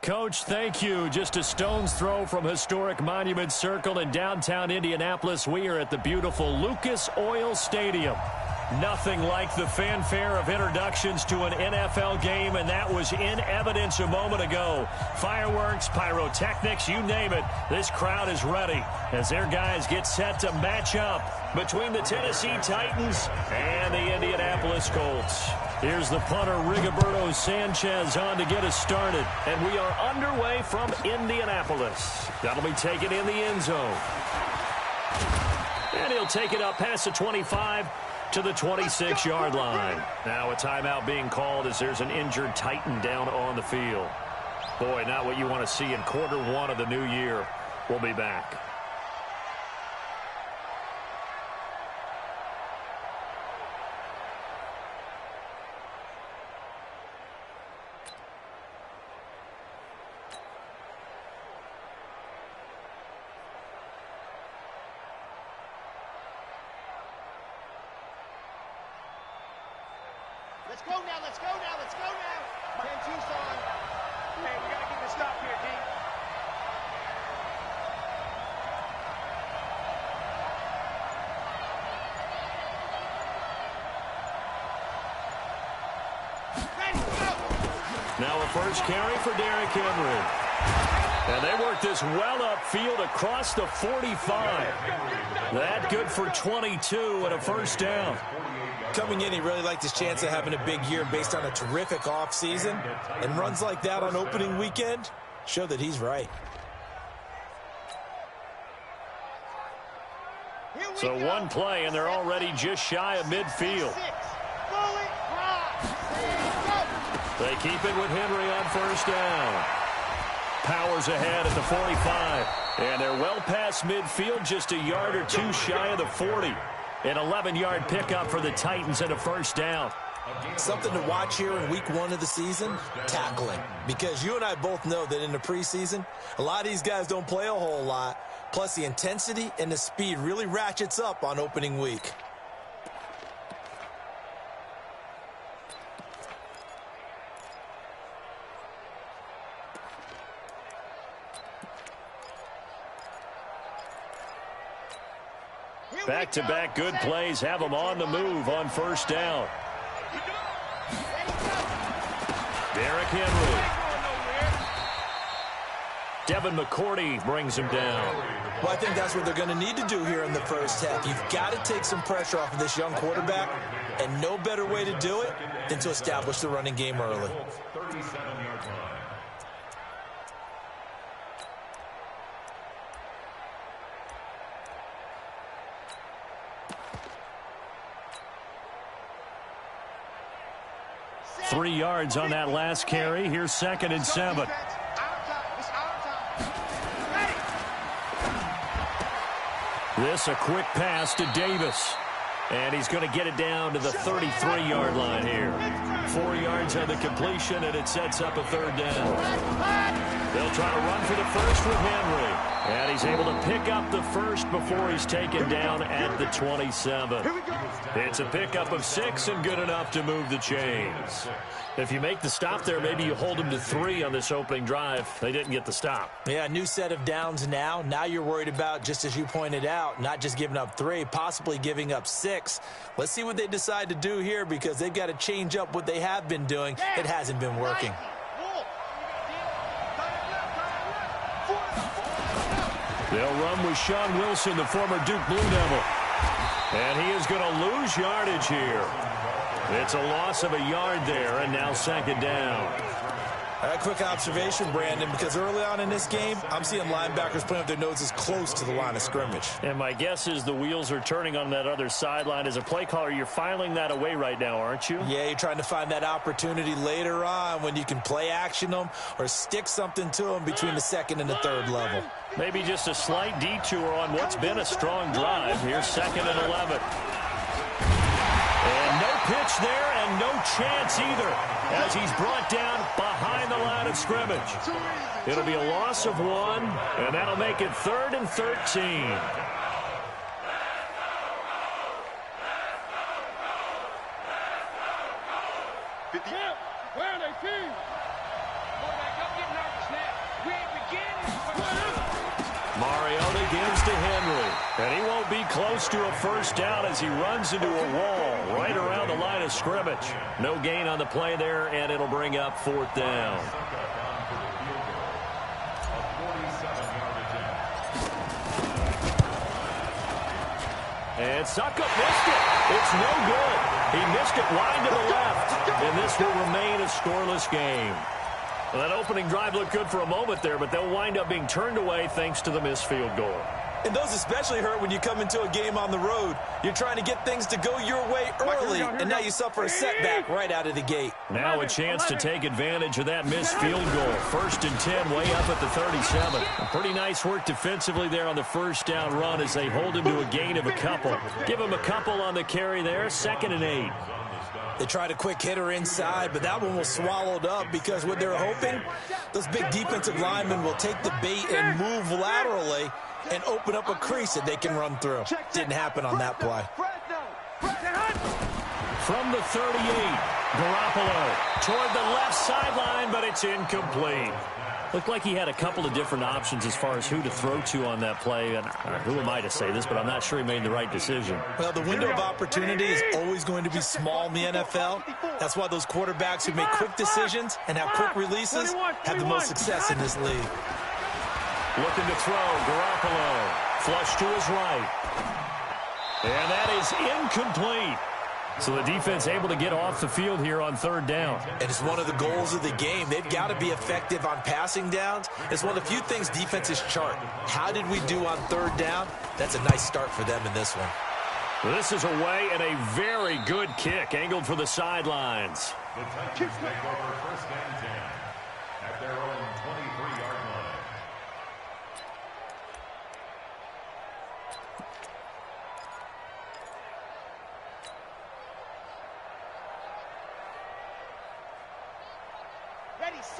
Coach, thank you. Just a stone's throw from historic Monument Circle in downtown Indianapolis. We are at the beautiful Lucas Oil Stadium. Nothing like the fanfare of introductions to an NFL game, and that was in evidence a moment ago. Fireworks, pyrotechnics, you name it. This crowd is ready as their guys get set to match up between the Tennessee Titans and the Indianapolis Colts. Here's the punter, Rigoberto Sanchez, on to get us started. And we are underway from Indianapolis. That'll be taken in the end zone. And he'll take it up past the 25 to the 26-yard line. Now a timeout being called as there's an injured Titan down on the field. Boy, not what you want to see in quarter one of the new year. We'll be back. Let's go now, let's go now, let's go now. 10 Tucson. Hey, we got to get this stop here, D. Ready, go! Now a first carry for Derrick Henry. And they work this well upfield across the 45. That good for 22 and a first down. Coming in, he really liked his chance of having a big year based on a terrific offseason. And runs like that on opening weekend show that he's right. So one play, and they're already just shy of midfield. They keep it with Henry on first down. Powers ahead at the 45. And they're well past midfield, just a yard or two shy of the 40. An 11-yard pickup for the Titans and a first down. Something to watch here in week one of the season, tackling. Because you and I both know that in the preseason, a lot of these guys don't play a whole lot. Plus, the intensity and the speed really ratchets up on opening week. Back-to-back good plays have them on the move on first down. Derrick Henry. Devin McCourty brings him down. Well, I think that's what they're going to need to do here in the first half. You've got to take some pressure off of this young quarterback, and no better way to do it than to establish the running game early. Three yards on that last carry. Here's 2nd and 7. This a quick pass to Davis. And he's going to get it down to the 33-yard line here. 4 yards on the completion, and it sets up a third down. They'll try to run for the first with Henry. And he's able to pick up the first before he's taken down at the 27. It's a pickup of 6 and good enough to move the chains. If you make the stop there, maybe you hold them to 3 on this opening drive. They didn't get the stop. Yeah, new set of downs now. Now you're worried about, just as you pointed out, not just giving up 3, possibly giving up 6. Let's see what they decide to do here because they've got to change up what they have been doing. It hasn't been working. They'll run with Sean Wilson, the former Duke Blue Devil. And he is going to lose yardage here. It's a loss of a yard there, and now 2nd down. A quick observation, Brandon, because early on in this game, I'm seeing linebackers putting up their noses close to the line of scrimmage. And my guess is the wheels are turning on that other sideline. As a play caller, you're filing that away right now, aren't you? Yeah, you're trying to find that opportunity later on when you can play action them or stick something to them between the 2nd and the 3rd level. Maybe just a slight detour on what's been a strong drive. Here's 2nd and 11. And no pitch there and no chance either as he's brought down behind the line of scrimmage. It'll be a loss of 1, and that'll make it 3rd and 13. 50. Where are they, team? Quarterback, don't get nervous now. We ain't beginning. Mariota gives to Henry. And he won't be close to a first down as he runs into a wall right around the line of scrimmage. No gain on the play there, and it'll bring up fourth down. And Suckup missed it. It's no good. He missed it wide to the left. And this will remain a scoreless game. Well, that opening drive looked good for a moment there, but they'll wind up being turned away thanks to the missed field goal. And those especially hurt when you come into a game on the road. You're trying to get things to go your way early, and now you suffer a setback right out of the gate. Now a chance to take advantage of that missed field goal. 1st and 10, way up at the 37. Pretty nice work defensively there on the first down run as they hold him to a gain of a couple. Give him a couple on the carry there, 2nd and 8. They tried a quick hitter inside, but that one was swallowed up because what they're hoping, those big defensive linemen will take the bait and move laterally and open up a crease that they can run through. Didn't happen on that play. From the 38, Garoppolo toward the left sideline, but it's incomplete. Looked like he had a couple of different options as far as who to throw to on that play. And who am I to say this, but I'm not sure he made the right decision. Well, the window of opportunity is always going to be small in the NFL. That's why those quarterbacks who make quick decisions and have quick releases have the most success in this league. Looking to throw, Garoppolo. Flush to his right. And that is incomplete. So the defense able to get off the field here on 3rd down. And it's one of the goals of the game. They've got to be effective on passing downs. It's one of the few things defenses chart. How did we do on 3rd down? That's a nice start for them in this one. This is away and a very good kick angled for the sidelines. The Titans take over 1st and 10 at their own 23-yard line.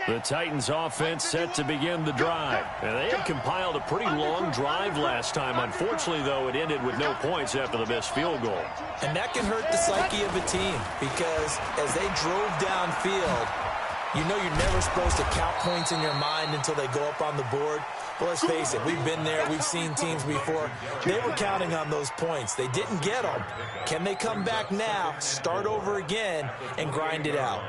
The Titans offense set to begin the drive. And they had compiled a pretty long drive last time. Unfortunately, though, it ended with no points after the missed field goal. And that can hurt the psyche of a team because as they drove downfield, you know you're never supposed to count points in your mind until they go up on the board. But let's face it, we've been there. We've seen teams before. They were counting on those points. They didn't get them. Can they come back now, start over again, and grind it out?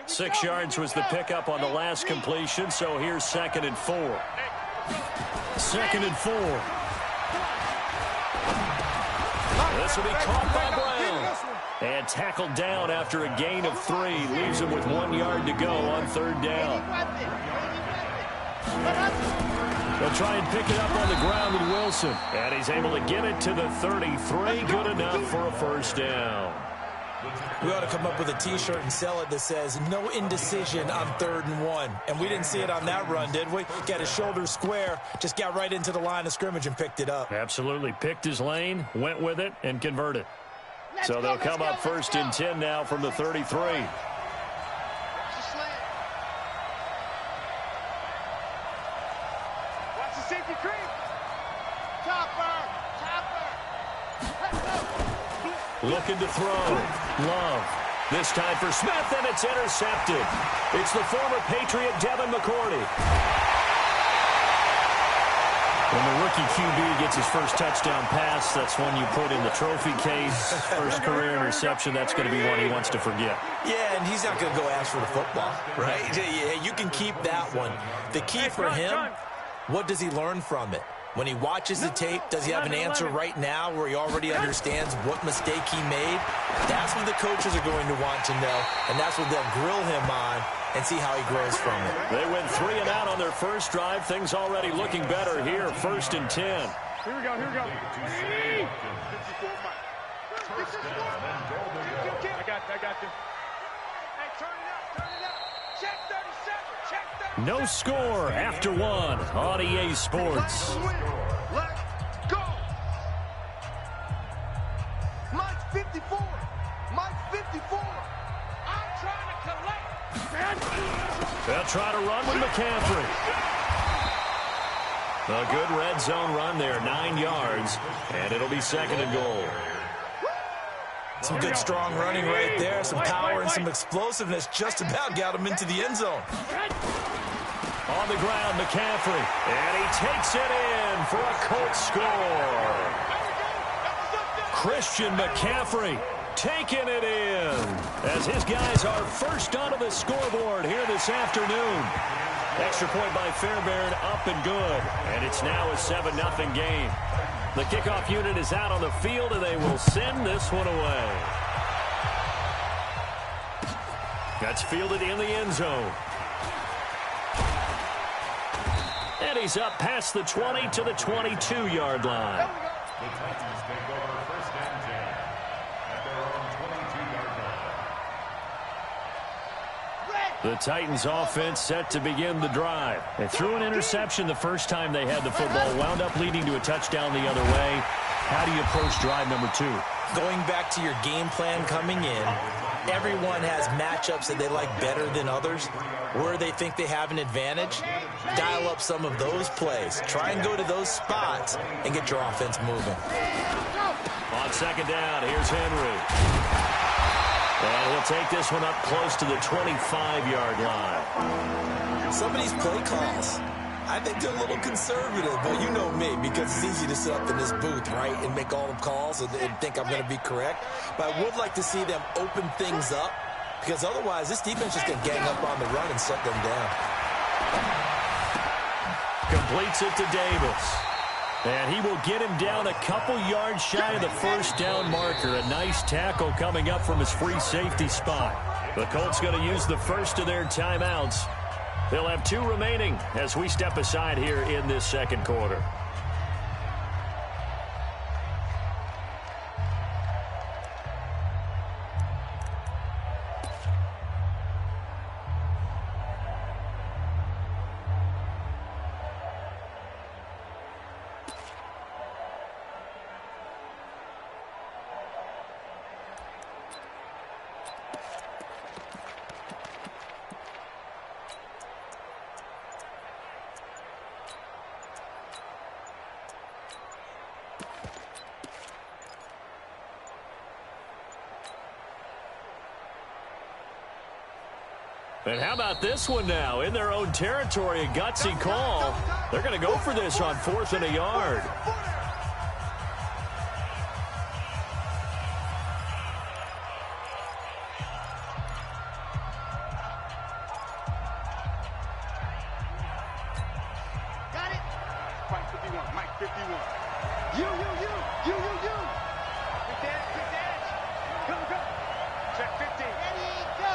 6 yards was the pickup on the last completion, so here's 2nd and 4. 2nd and 4. This will be caught by Brown. And tackled down after a gain of 3. Leaves him with 1 yard to go on 3rd down. They'll try and pick it up on the ground with Wilson. And he's able to get it to the 33. Good enough for a first down. We ought to come up with a T-shirt and sell it that says, no indecision on 3rd and 1. And we didn't see it on that run, did we? Got his shoulder square, just got right into the line of scrimmage and picked it up. Absolutely. Picked his lane, went with it, and converted. So they'll come up 1st and 10 now from the 33. Watch the safety creep. Topper. Looking to throw. Love. This time for Smith, and it's intercepted. It's the former Patriot Devin McCourty. When the rookie QB gets his first touchdown pass, that's one you put in the trophy case. First career interception, that's going to be one he wants to forget. Yeah, and he's not going to go ask for the football, right? Yeah, you can keep that one. The key for him, what does he learn from it? When he watches the tape, does he have an answer right now where he already understands what mistake he made? That's what the coaches are going to want to know, and that's what they'll grill him on and see how he grows from it. They went 3 and out on their first drive. Things already looking better here. 1st and 10. Here we go. I got you. Hey, turn it up. Check 37. Check 37. No score after 1 on EA Sports. Let's go. Mike 54. I'm trying to collect. They'll try to run with McCaffrey. A good red zone run there, 9 yards, and it'll be 2nd and goal. Some good strong running right there, some power and some explosiveness just about got him into the end zone. On the ground, McCaffrey, and he takes it in for a Colts score. Christian McCaffrey taking it in as his guys are first onto the scoreboard here this afternoon. Extra point by Fairbairn, up and good, and it's now a 7-0 game. The kickoff unit is out on the field, and they will send this one away. That's fielded in the end zone. And he's up past the 20 to the 22-yard line. The Titans take over 1st and 10 at their own 22-yard line. The Titans offense set to begin the drive. They threw an interception the first time they had the football, wound up leading to a touchdown the other way. How do you approach drive number 2? Going back to your game plan coming in, everyone has matchups that they like better than others. Where they think they have an advantage, dial up some of those plays. Try and go to those spots and get your offense moving. On 2nd down, here's Henry. And he'll take this one up close to the 25-yard line. Some of these play calls, I think they're a little conservative, but you know me, because it's easy to sit up in this booth, right, and make all the calls and think I'm going to be correct. But I would like to see them open things up, because otherwise this defense is going to gang up on the run and shut them down. Completes it to Davis. And he will get him down a couple yards shy of the first down marker. A nice tackle coming up from his free safety spot. The Colts going to use the first of their timeouts. They'll have 2 remaining as we step aside here in this 2nd quarter. And how about this one now? In their own territory, a gutsy call. They're going to go for this on 4th and a yard. Got it? Mike 51, Mike 51. You. Quick dance. Go. Check 15. Ready, go.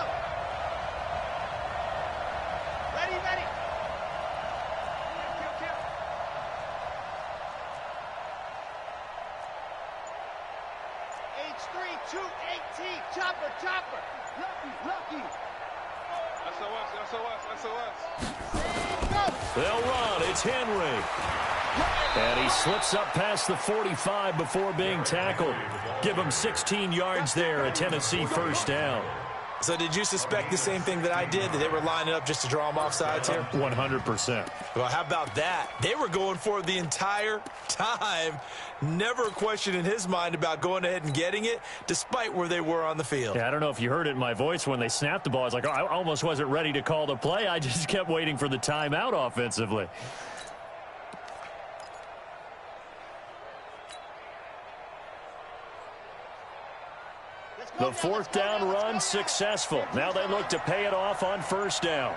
Ready. Kill. H3, 218. Chopper. Lucky. SOS. Go. They'll run. It's Henry. And he slips up past the 45 before being tackled. Give him 16 yards there, a Tennessee first down. So did you suspect the same thing that I did, that they were lining up just to draw them off sides here? 100%. Well, how about that? They were going for it the entire time. Never a question in his mind about going ahead and getting it, despite where they were on the field. Yeah, I don't know if you heard it in my voice when they snapped the ball. I was like, oh, I almost wasn't ready to call the play. I just kept waiting for the timeout offensively. The 4th down run successful. Now they look to pay it off on 1st down.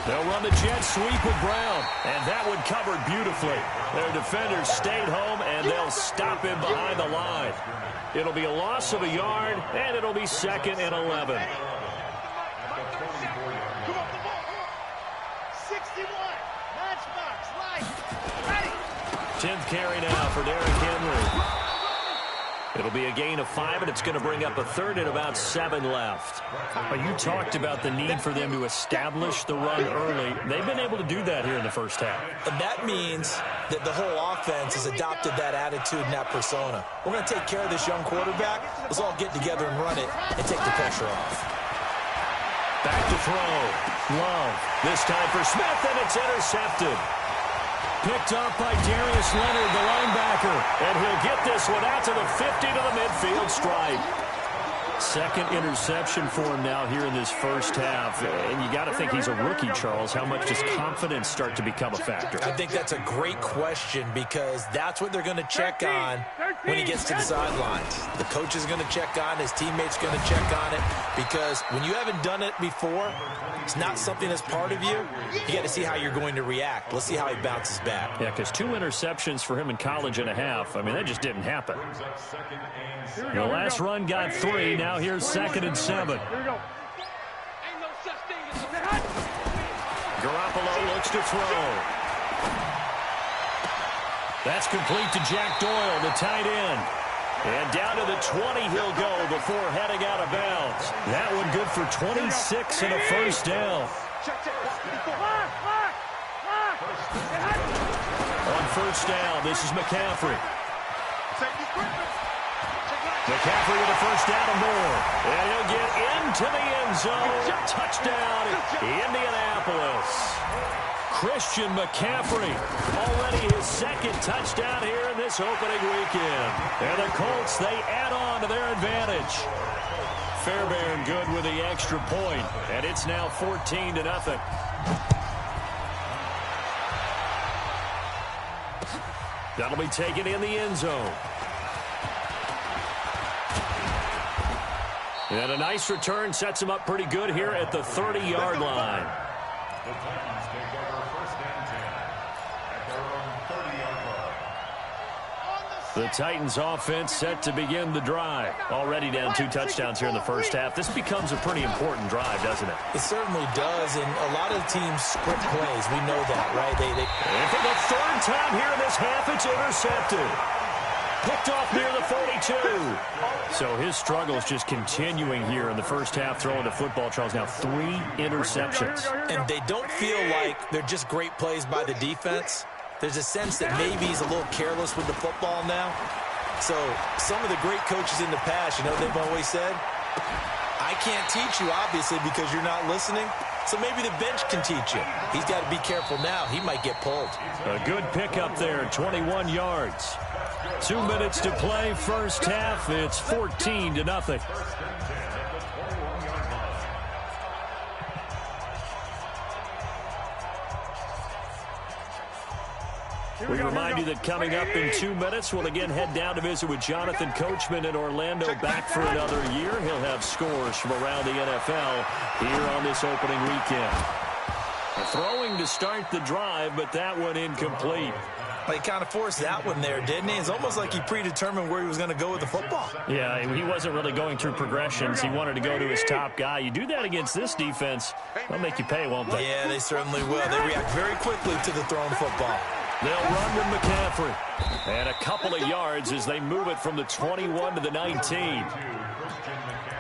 They'll run the jet sweep with Brown, and that one covered beautifully. Their defenders stayed home, and they'll stop him behind the line. It'll be a loss of a yard, and it'll be 2nd and 11. 61. Matchbox. Light. Ready. 10th carry now for Derrick Henry. It'll be a gain of 5, and it's going to bring up a 3rd and about 7 left. You talked about the need for them to establish the run early. They've been able to do that here in the first half. And that means that the whole offense has adopted that attitude and that persona. We're going to take care of this young quarterback. Let's all get together and run it and take the pressure off. Back to throw. Love. This time for Smith, and it's intercepted. Picked up by Darius Leonard, the linebacker. And he'll get this one out to the 50 to the midfield stripe. Second interception for him now here in this first half. And you got to think he's a rookie, Charles. How much does confidence start to become a factor? I think that's a great question because that's what they're going to check on when he gets to the sidelines. The coach is going to check on it. His teammates are going to check on it because when you haven't done it before, it's not something that's part of you. You got to see how you're going to react. Let's see how he bounces back. Yeah, because 2 interceptions for him in college and a half. I mean, that just didn't happen. The last run got 3. Now here's 2nd and 7. Garoppolo looks to throw. That's complete to Jack Doyle, the tight end. And down to the 20 he'll go before heading out of bounds. That one good for 26 and a first down. On first down, this is McCaffrey. McCaffrey with a first down and more. And he'll get into the end zone. Touchdown, Indianapolis. Christian McCaffrey, already his 2nd touchdown here in this opening weekend. And the Colts, they add on to their advantage. Fairbairn good with the extra point, and it's now 14-0. That'll be taken in the end zone. And a nice return sets him up pretty good here at the 30-yard line. The Titans take over 1st and 10 at their own 30-yard line. The Titans offense set to begin the drive. Already down 2 touchdowns here in the first half. This becomes a pretty important drive, doesn't it? It certainly does, and a lot of the teams script plays. We know that, right? And for the 3rd time here in this half, it's intercepted. Picked off near the 42. So his struggles just continuing here in the first half throwing the football, Charles. Now 3 interceptions. And they don't feel like they're just great plays by the defense. There's a sense that maybe he's a little careless with the football now. So some of the great coaches in the past, you know what they've always said? I can't teach you, obviously, because you're not listening. So maybe the bench can teach you. He's got to be careful now. He might get pulled. A good pickup there, 21 yards. 2 minutes to play, first half. It's 14-0. We remind you that coming up in 2 minutes, we'll again head down to visit with Jonathan Coachman in Orlando, back for another year. He'll have scores from around the NFL here on this opening weekend. Throwing to start the drive, but that one incomplete. He kind of forced that one there, didn't he? It's almost like he predetermined where he was going to go with the football. Yeah, he wasn't really going through progressions. He wanted to go to his top guy. You do that against this defense, they'll make you pay, won't they? Yeah, they certainly will. They react very quickly to the thrown football. They'll run with McCaffrey. And a couple of yards as they move it from the 21 to the 19.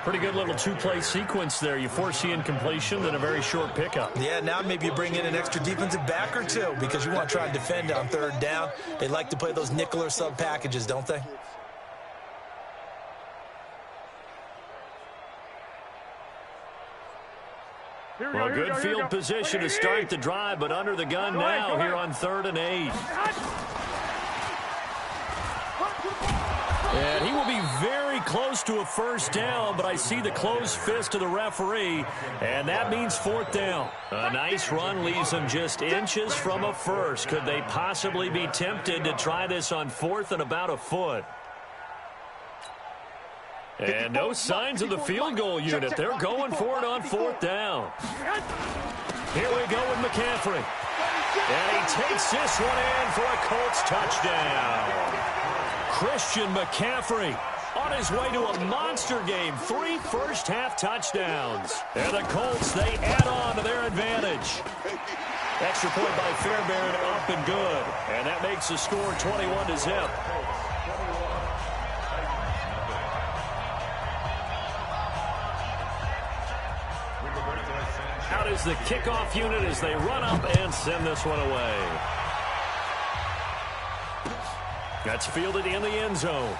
Pretty good little 2-play sequence there. You force the incompletion, then a very short pickup. Yeah, now maybe you bring in an extra defensive back or 2 because you want to try and defend on 3rd down. They like to play those nickel or sub packages, don't they? Well, good field position to start the drive, but under the gun now here on 3rd and 8. And he will be very close to a first down, but I see the closed fist of the referee, and that means 4th down. A nice run leaves them just inches from a first. Could they possibly be tempted to try this on 4th and about a foot? And no signs of the field goal unit. They're going for it on 4th down. Here we go with McCaffrey. And he takes this one in for a Colts touchdown. Christian McCaffrey on his way to a monster game. 3 first-half touchdowns. And the Colts, they add on to their advantage. Extra point by Fairbairn, up and good. And that makes the score 21-0. Out is the kickoff unit as they run up and send this one away. That's fielded in the end zone.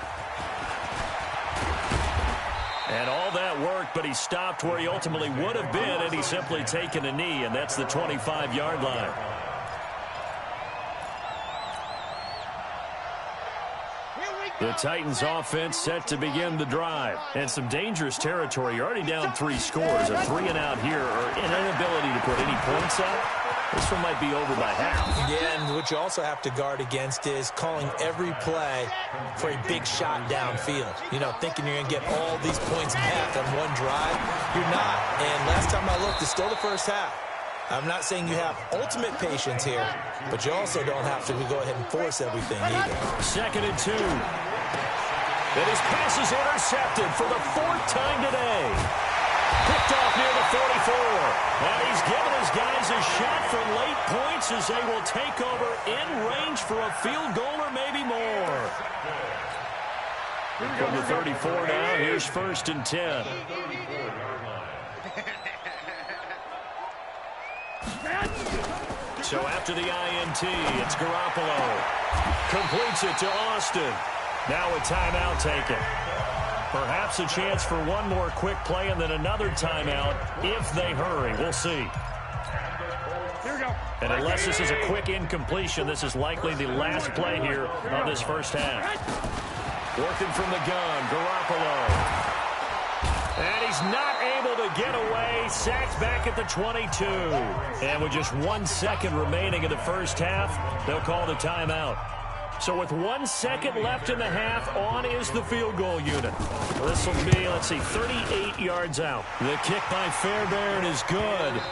And all that work, but he stopped where he ultimately would have been had he simply taken a knee, and that's the 25-yard line. The Titans offense set to begin the drive. And some dangerous territory. You're already down 3 scores. A 3-and-out here, or an inability to put any points up. This one might be over by half. Yeah, and what you also have to guard against is calling every play for a big shot downfield. You know, thinking you're going to get all these points back on one drive. You're not. And last time I looked, it's still the first half. I'm not saying you have ultimate patience here, but you also don't have to go ahead and force everything either. 2nd and 2. And his pass is intercepted for the 4th time today. Picked off near the 44. And he's given his guys a shot for late points as they will take over in range for a field goal or maybe more. From the 34 now, here's 1st and 10. So after the INT, it's Garoppolo. Completes it to Austin. Now a timeout taken. Perhaps a chance for one more quick play and then another timeout if they hurry. We'll see. Here we go. And unless this is a quick incompletion, this is likely the last play here of this first half. Working from the gun, Garoppolo. And he's not able to get away. Sacked back at the 22. And with just 1 second remaining in the first half, they'll call the timeout. So with 1 second left in the half, on is the field goal unit. This will be, let's see, 38 yards out. The kick by Fairbairn is good.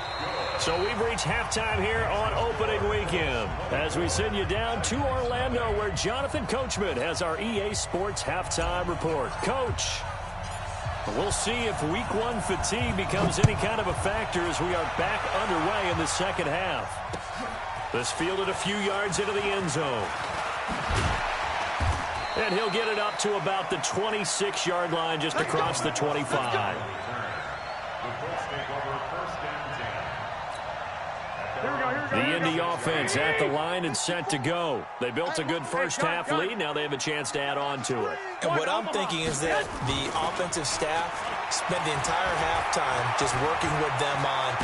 So we've reached halftime here on opening weekend as we send you down to Orlando where Jonathan Coachman has our EA Sports halftime report. Coach, we'll see if week 1 fatigue becomes any kind of a factor as we are back underway in the second half. This fielded a few yards into the end zone. And he'll get it up to about the 26-yard line just across the 25. The Indy offense at the line and set to go. They built a good first half lead. Now they have a chance to add on to it. And what I'm thinking is that the offensive staff spent the entire halftime just working with them on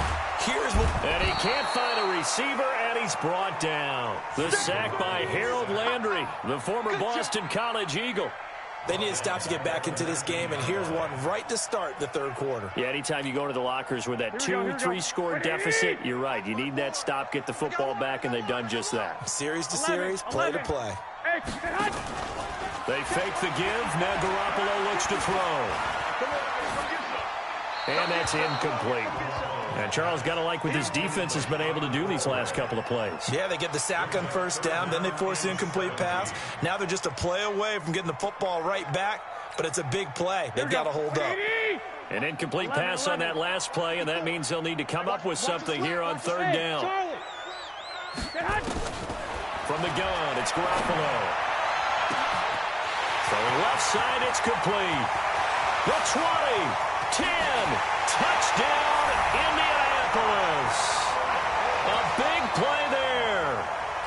here's what... And he can't find a receiver, and he's brought down. The sack by Harold Landry, the former Boston College Eagle. They need to stop to get back into this game, and here's one right to start the third quarter. Yeah, anytime you go to the lockers with that 2-3-score deficit, you're right. You need that stop, get the football back, and they've done just that. Series to series, play to play. They fake the give. Now Garoppolo looks to throw. And that's incomplete. And Charles, got to like what this defense has been able to do these last couple of plays. Yeah, they get the sack on first down, then they force the incomplete pass. Now they're just a play away from getting the football right back, but it's a big play. They've got to hold up. An incomplete pass on that last play, and that means they'll need to come up with something here on 3rd down. From the gun, it's Garoppolo. From left side, it's complete. The 20. 10, touchdown, Indianapolis. A big play there.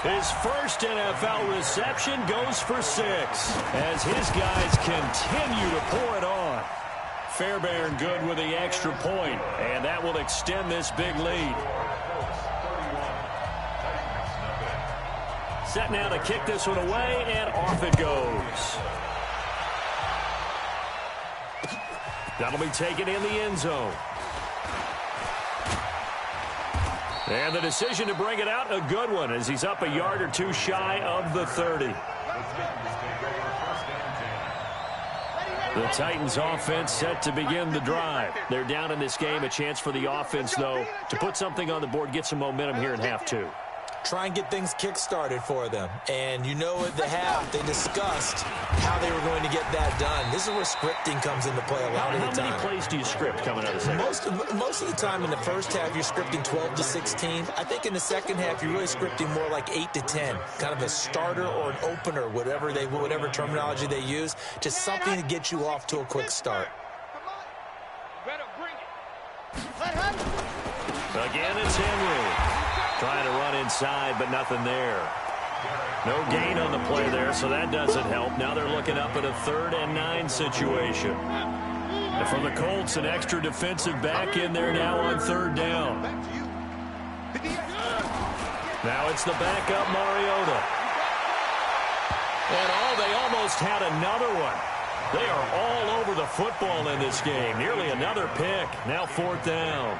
His first NFL reception goes for 6 as his guys continue to pour it on. Fairbairn good with the extra point, and that will extend this big lead. Set now to kick this one away, and off it goes. That'll be taken in the end zone. And the decision to bring it out, a good one, as he's up a yard or two shy of the 30. The Titans offense set to begin the drive. They're down in this game. A chance for the offense, though, to put something on the board, get some momentum here in half 2. Try and get things kick-started for them. And you know at the half, they discussed how they were going to get that done. This is where scripting comes into play a lot of the time. How many plays do you script coming out of the second? Most of the time in the first half, you're scripting 12 to 16. I think in the second half, you're really scripting more like 8 to 10. Kind of a starter or an opener, whatever terminology they use. Just something to get you off to a quick start. Better bring it. Again, it's Henry. Trying to run inside, but nothing there. No gain on the play there, so that doesn't help. Now they're looking up at a 3rd and 9 situation. For the Colts, an extra defensive back in there now on third down. Now it's the backup Mariota. And they almost had another one. They are all over the football in this game. Nearly another pick. Now fourth down.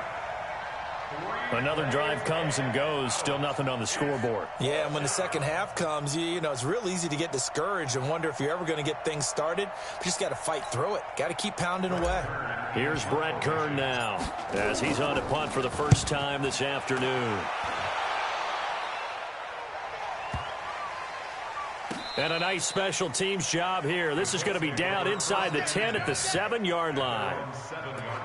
Another drive comes and goes. Still nothing on the scoreboard. Yeah, and when the second half comes, you know, it's real easy to get discouraged and wonder if you're ever going to get things started. You just got to fight through it. Got to keep pounding away. Here's Brett Kern now as he's on to punt for the first time this afternoon. And a nice special teams job here. This is going to be down inside the 10 at the 7-yard line.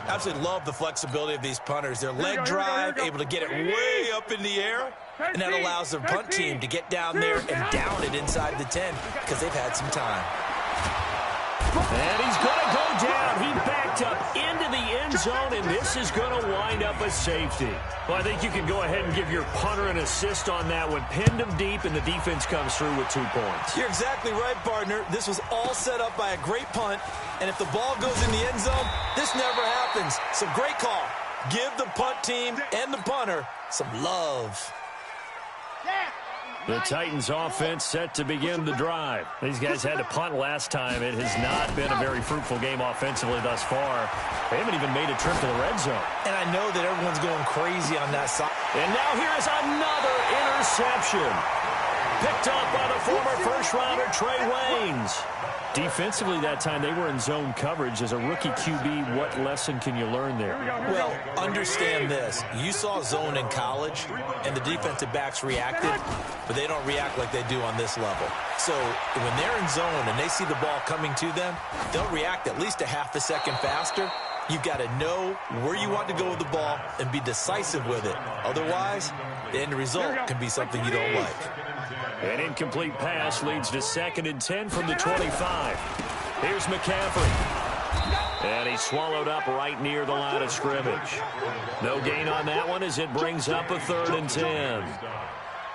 Absolutely love the flexibility of these punters. Their leg drive, able to get it way up in the air, and that allows their punt team to get down there and down it inside the 10 because they've had some time. And he's going to go down. He backed up into the end zone, and this is going to wind up a safety. Well, I think you can go ahead and give your punter an assist on that one. Pinned him deep, and the defense comes through with 2 points. You're exactly right, partner. This was all set up by a great punt, and if the ball goes in the end zone, this never happens. So great call. Give the punt team and the punter some love. The Titans offense set to begin the drive. These guys had to punt last time. It has not been a very fruitful game offensively thus far. They haven't even made a trip to the red zone. And I know that everyone's going crazy on that side. And now here is another interception. Picked off by the former first-rounder Trey Waynes. Defensively that time, they were in zone coverage. As a rookie QB, what lesson can you learn there? Well, understand this. You saw zone in college, and the defensive backs reacted, but they don't react like they do on this level. So when they're in zone and they see the ball coming to them, they'll react at least a half a second faster. You've got to know where you want to go with the ball and be decisive with it. Otherwise, the end result can be something you don't like. An incomplete pass leads to 2nd and 10 from the 25. Here's McCaffrey. And he's swallowed up right near the line of scrimmage. No gain on that one as it brings up a 3rd and 10.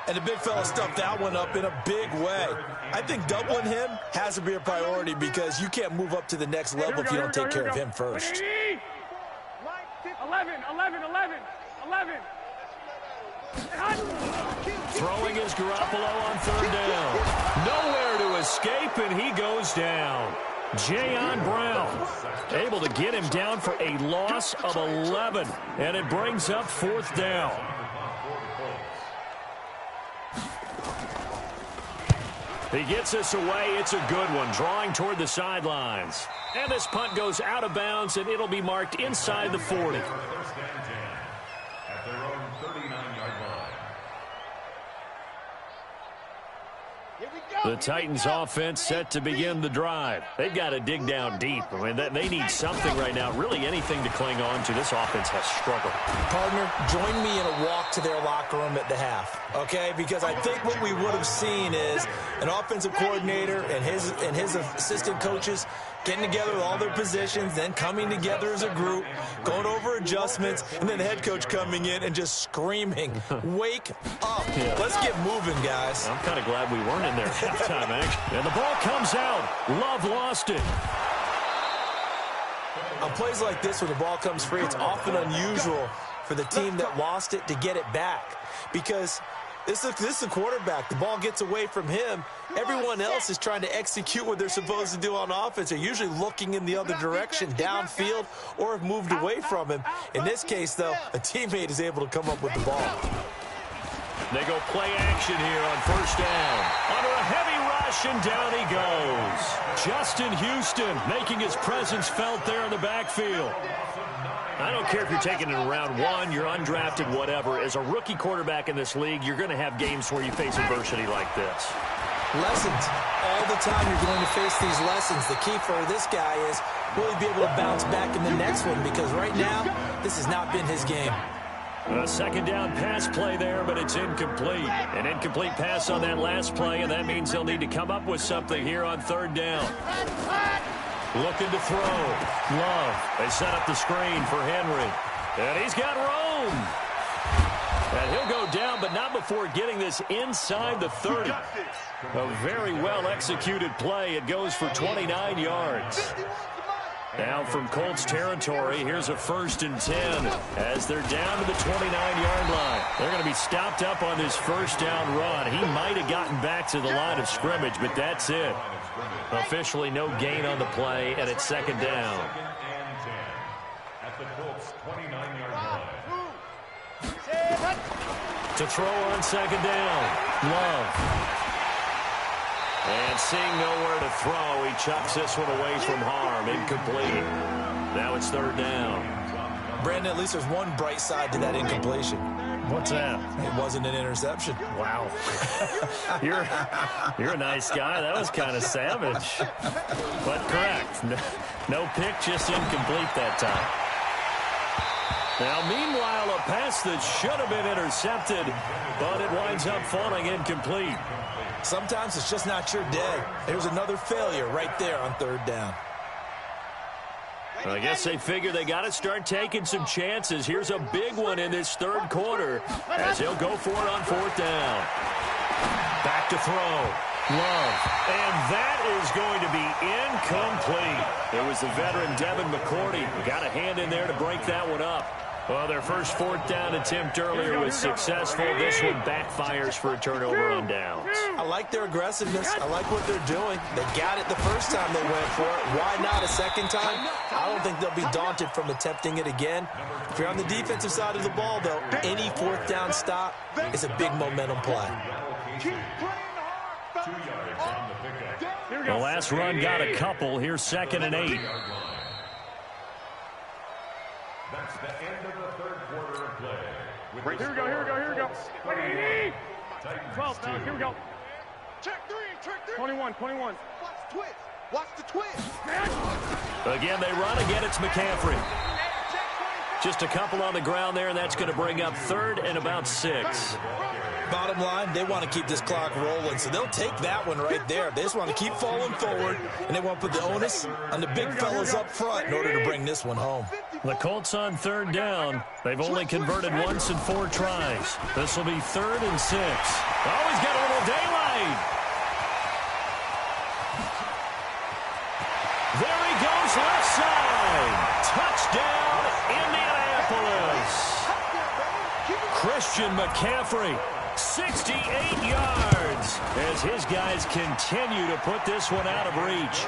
And the big fella stuffed that one up in a big way. I think doubling him has to be a priority because you can't move up to the next level if you don't take care of him first. 11. Throwing is Garoppolo on 3rd down. Nowhere to escape, and he goes down. Jayon Brown able to get him down for a loss of 11, and it brings up 4th down. He gets us away. It's a good one, drawing toward the sidelines. And this punt goes out of bounds, and it'll be marked inside the 40. The Titans offense set to begin the drive. They've got to dig down deep. I mean, they need something right now, really anything to cling on to. This offense has struggled. Partner, join me in a walk to their locker room at the half, okay? Because I think what we would have seen is an offensive coordinator and his assistant coaches getting together with all their positions, then coming together as a group, going over adjustments, and then the head coach coming in and just screaming, wake up. Yeah. Let's get moving, guys. I'm kind of glad we weren't in there at halftime, actually. And the ball comes out. Love lost it. On plays like this, when the ball comes free, it's often unusual for the team that lost it to get it back because this is the quarterback. The ball gets away from him. Everyone else is trying to execute what they're supposed to do on offense. They're usually looking in the other direction, downfield, or have moved away from him. In this case, though, a teammate is able to come up with the ball. They go play action here on 1st down. Under a heavy rush, and down he goes. Justin Houston making his presence felt there in the backfield. I don't care if you're taking it in round 1, you're undrafted, whatever. As a rookie quarterback in this league, you're going to have games where you face adversity like this. Lessons. All the time you're going to face these lessons. The key for this guy is will he be able to bounce back in the next one because right now, this has not been his game. A 2nd down pass play there, but it's incomplete. An incomplete pass on that last play, and that means they'll need to come up with something here on 3rd down. Looking to throw. Love. They set up the screen for Henry. And he's got room. And he'll go down, but not before getting this inside the 30. A very well-executed play. It goes for 29 yards. Now from Colts territory, here's a 1st and 10 as they're down to the 29-yard line. They're going to be stopped up on this 1st down run. He might have gotten back to the line of scrimmage, but that's it. Officially no gain on the play, and it's 2nd down. At the Colts 29-yard line. To throw on 2nd down, Love. And seeing nowhere to throw, he chucks this one away from harm. Incomplete. Now it's 3rd down. Brandon, at least there's one bright side to that incompletion. What's that? It wasn't an interception. Wow. You're a nice guy. That was kind of savage. But correct. No pick, just incomplete that time. Now, meanwhile, a pass that should have been intercepted, but it winds up falling incomplete. Sometimes it's just not your day. There's another failure right there on 3rd down. Well, I guess they figure they got to start taking some chances. Here's a big one in this 3rd quarter as he'll go for it on 4th down. Back to throw. Love. And that is going to be incomplete. It was the veteran Devin McCourty who got a hand in there to break that one up. Well, their first 4th down attempt earlier was successful. This one backfires for a turnover on downs. I like their aggressiveness. I like what they're doing. They got it the first time they went for it. Why not a second time? I don't think they'll be daunted from attempting it again. If you're on the defensive side of the ball, though, any 4th down stop is a big momentum play. The last run got a couple. Here's 2nd and 8. That's the end of the 3rd quarter of play. Here we go. 12, now, here we go. Check 3. 21. Watch the twist. Again, they run. Again, it's McCaffrey. Just a couple on the ground there, and that's going to bring up 3rd and about 6. Bottom line, they want to keep this clock rolling, so they'll take that one right there. They just want to keep falling forward, and they want to put the onus on the big fellas up front in order to bring this one home. The Colts on 3rd down. They've only converted once in 4 tries. This will be 3rd and 6. Oh, he's got a little daylight. There he goes, left side. Touchdown, Indianapolis. Christian McCaffrey, 68 yards, as his guys continue to put this one out of reach.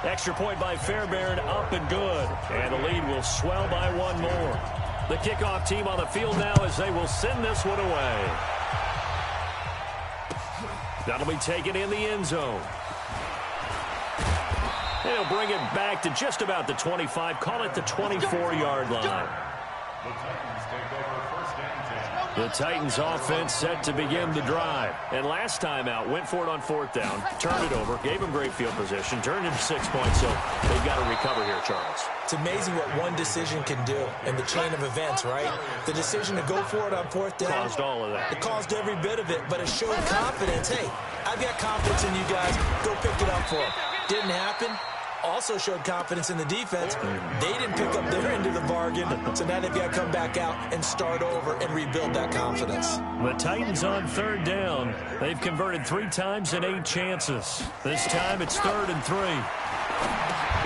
Extra point by Fairbairn, up and good. And the lead will swell by 1 more. The kickoff team on the field now as they will send this one away. That'll be taken in the end zone. They'll bring it back to just about the 25, call it the 24-yard line. The Titans offense set to begin the drive. And last time out, went for it on 4th down, turned it over, gave them great field position, turned into 6 points, so they've got to recover here, Charles. It's amazing what one decision can do in the chain of events, right? The decision to go for it on 4th down. Caused all of that. It caused every bit of it, but it showed confidence. Hey, I've got confidence in you guys. Go pick it up for them. Didn't happen. Also showed confidence in the defense. They didn't pick up their end of the bargain, so now they've got to come back out and start over and rebuild that confidence. The Titans on 3rd down. They've converted 3 times in 8 chances. This time it's 3rd and 3.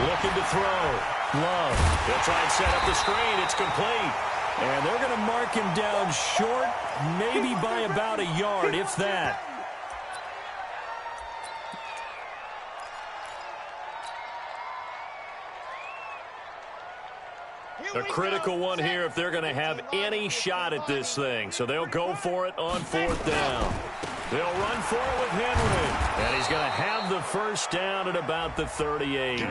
Looking to throw. Love. They'll try and set up the screen. It's complete. And they're going to mark him down short, maybe by about a yard, if that. A critical one here if they're going to have any shot at this thing. So they'll go for it on 4th down. They'll run for it with Henry. And he's going to have the 1st down at about the 38.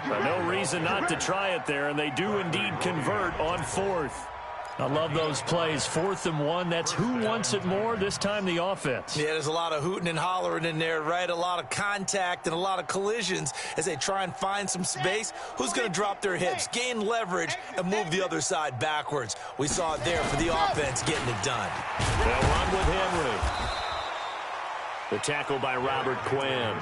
But no reason not to try it there, and they do indeed convert on 4th. I love those plays. 4th and 1, that's who wants it more, this time the offense. Yeah, there's a lot of hooting and hollering in there, right? A lot of contact and a lot of collisions as they try and find some space. Who's going to drop their hips, gain leverage, and move the other side backwards? We saw it there for the offense getting it done. They'll run with Henry. The tackle by Robert Quinn.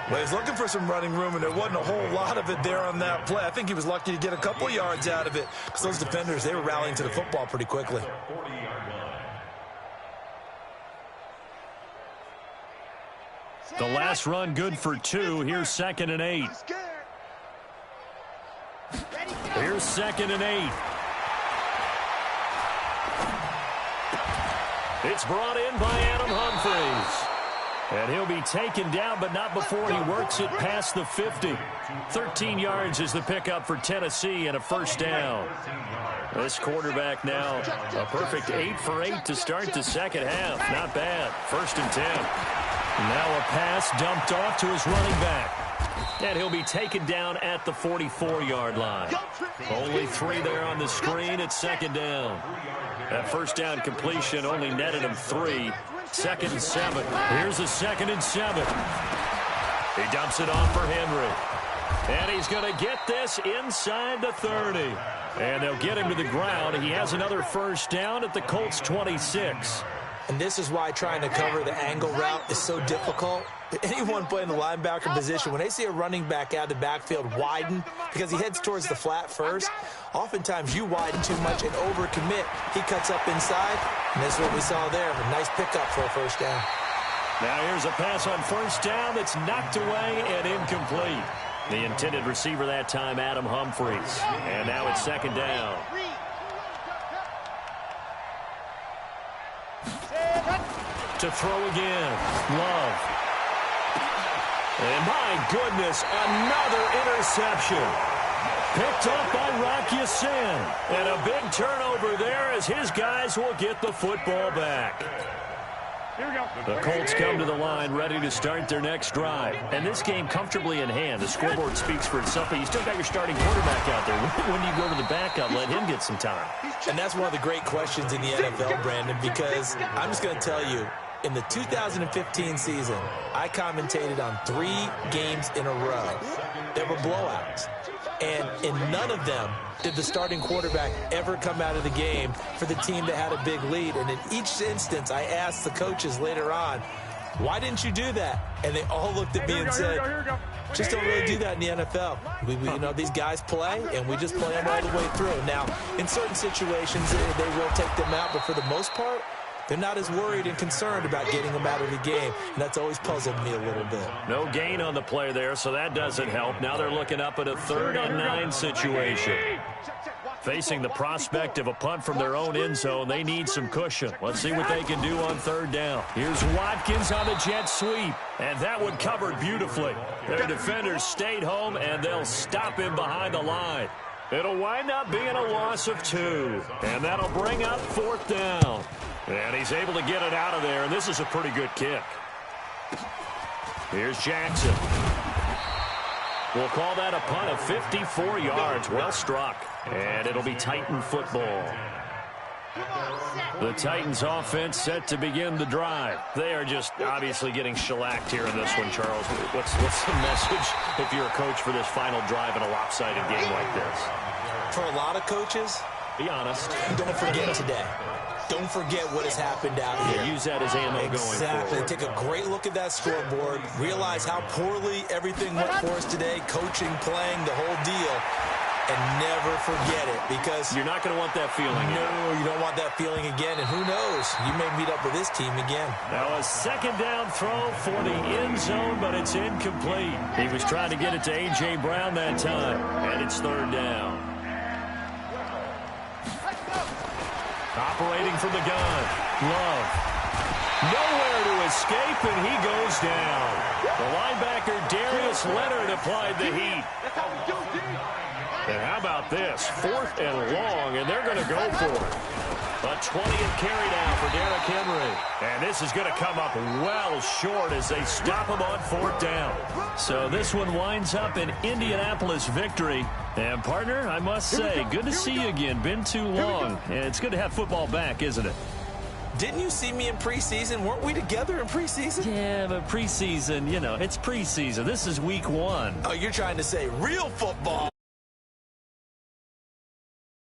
Well, he's looking for some running room, and there wasn't a whole lot of it there on that play. I think he was lucky to get a couple yards out of it because those defenders, they were rallying to the football pretty quickly. The last run good for 2. Here's 2nd and 8. 2nd and 8. It's brought in by Adam Humphries. And he'll be taken down, but not before he works it past the 50. 13 yards is the pickup for Tennessee and a first down. This quarterback now a perfect 8 for 8 to start the second half. Not bad. 1st and 10. Now a pass dumped off to his running back. And he'll be taken down at the 44-yard line. Only 3 there on the screen at 2nd down. That first down completion only netted him 3. 2nd and 7. Here's a 2nd and 7. He dumps it off for Henry. And he's going to get this inside the 30. And they'll get him to the ground. He has another first down at the Colts 26. And this is why trying to cover the angle route is so difficult. Anyone playing the linebacker position, when they see a running back out of the backfield widen because he heads towards the flat first, oftentimes you widen too much and overcommit. He cuts up inside, and this is what we saw there. A nice pickup for a first down. Now here's a pass on first down that's knocked away and incomplete. The intended receiver that time, Adam Humphries. And now it's 2nd down. To throw again, Love. And my goodness, another interception. Picked up by Rock Ya-Sin. And a big turnover there as his guys will get the football back. Here we go. The Colts come to the line ready to start their next drive. And this game comfortably in hand. The scoreboard speaks for itself, but you still got your starting quarterback out there. When do you go to the backup, let him get some time? And that's one of the great questions in the NFL, Brandon, because I'm just going to tell you, in the 2015 season, I commentated on 3 games in a row. There were blowouts. And in none of them did the starting quarterback ever come out of the game for the team that had a big lead. And in each instance, I asked the coaches later on, why didn't you do that? And they all looked at me and said, just don't really do that in the NFL. You know, these guys play, and we just play them all the way through. Now, in certain situations, they will take them out, but for the most part, they're not as worried and concerned about getting them out of the game, and that's always puzzled me a little bit. No gain on the play there, so that doesn't help. Now they're looking up at a 3rd and 9 situation. Facing the prospect of a punt from their own end zone, they need some cushion. Let's see what they can do on 3rd down. Here's Watkins on the jet sweep, and that one covered beautifully. Their defenders stayed home, and they'll stop him behind the line. It'll wind up being a loss of 2, and that'll bring up 4th down. And he's able to get it out of there, and this is a pretty good kick. Here's Jackson. We'll call that a punt of 54 yards. Well struck. And it'll be Titan football. The Titans offense set to begin the drive. They are just obviously getting shellacked here in this one, Charles. What's the message if you're a coach for this final drive in a lopsided game like this? For a lot of coaches, be honest. Don't forget today. Don't forget what has happened out here. Use that as ammo going forward. Exactly. Take a great look at that scoreboard. Realize how poorly everything went for us today. Coaching, playing, the whole deal. And never forget it, because you're not going to want that feeling again. No, you don't want that feeling again. And who knows? You may meet up with this team again. Now a 2nd down throw for the end zone, but it's incomplete. He was trying to get it to A.J. Brown that time. And it's 3rd down. Operating from the gun, Love. Nowhere to escape, and he goes down. The linebacker, Darius Leonard, applied the heat. And how about this? 4th and long, and they're going to go for it. A 20th carry down for Derrick Henry. And this is going to come up well short as they stop him on 4th down. So this one winds up an Indianapolis victory. And, partner, I must say, good to see you again. Been too long. And it's good to have football back, isn't it? Didn't you see me in preseason? Weren't we together in preseason? Yeah, but preseason, you know, it's preseason. This is week 1. Oh, you're trying to say real football.